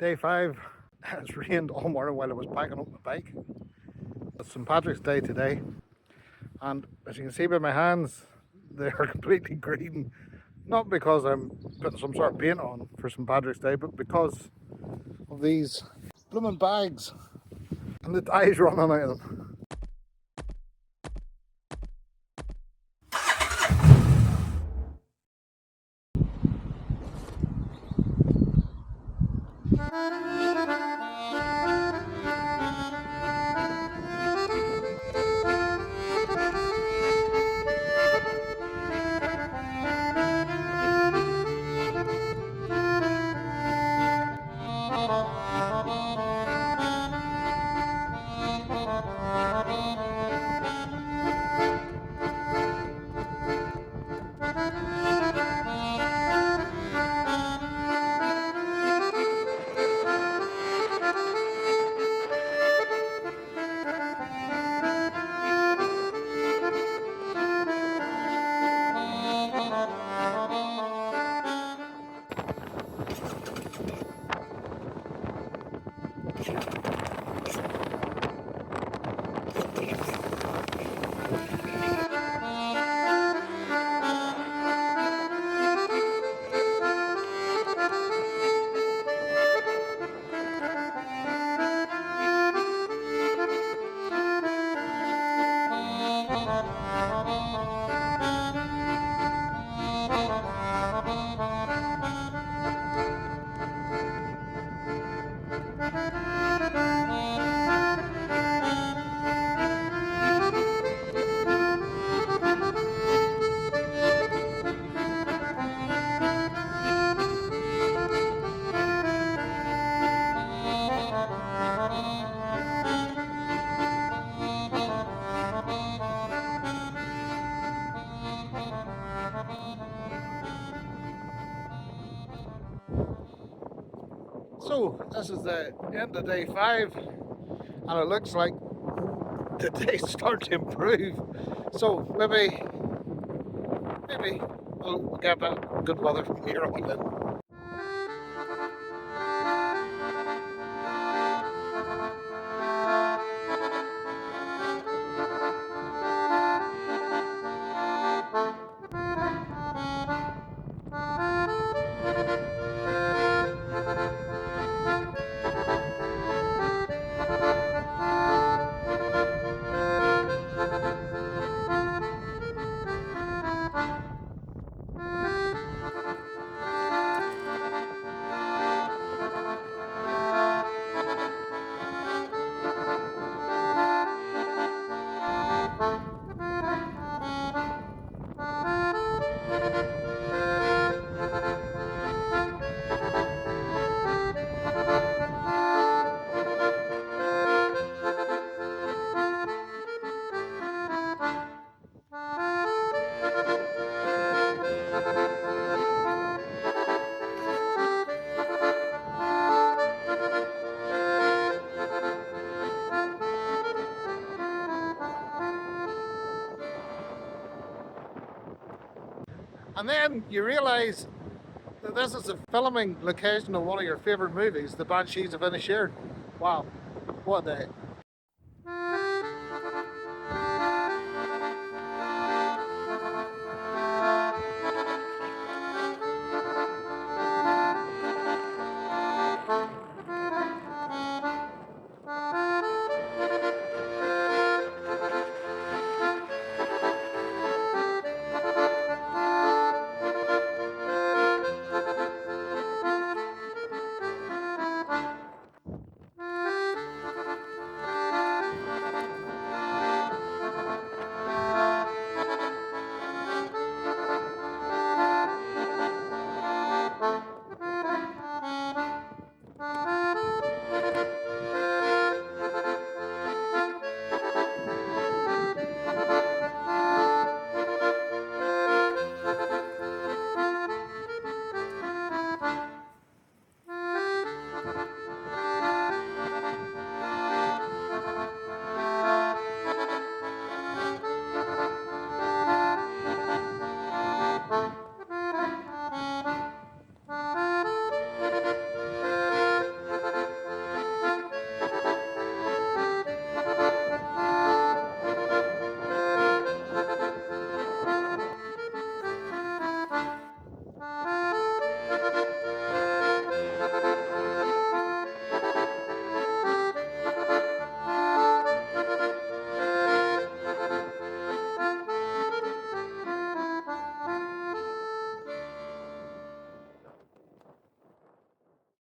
Day 5. It's rained all morning while I was packing up my bike. It's St. Patrick's Day today, and as you can see by my hands, they are completely green. Not because I'm putting some sort of paint on for St. Patrick's Day, but because of these blooming bags and the dye's running out of them. So this is the end of day 5, and it looks like the day's starting to improve. So maybe we'll get a bit of good weather from here on in. And then you realise that this is a filming location of one of your favourite movies, the Banshees of Inisherin. Wow, what a day.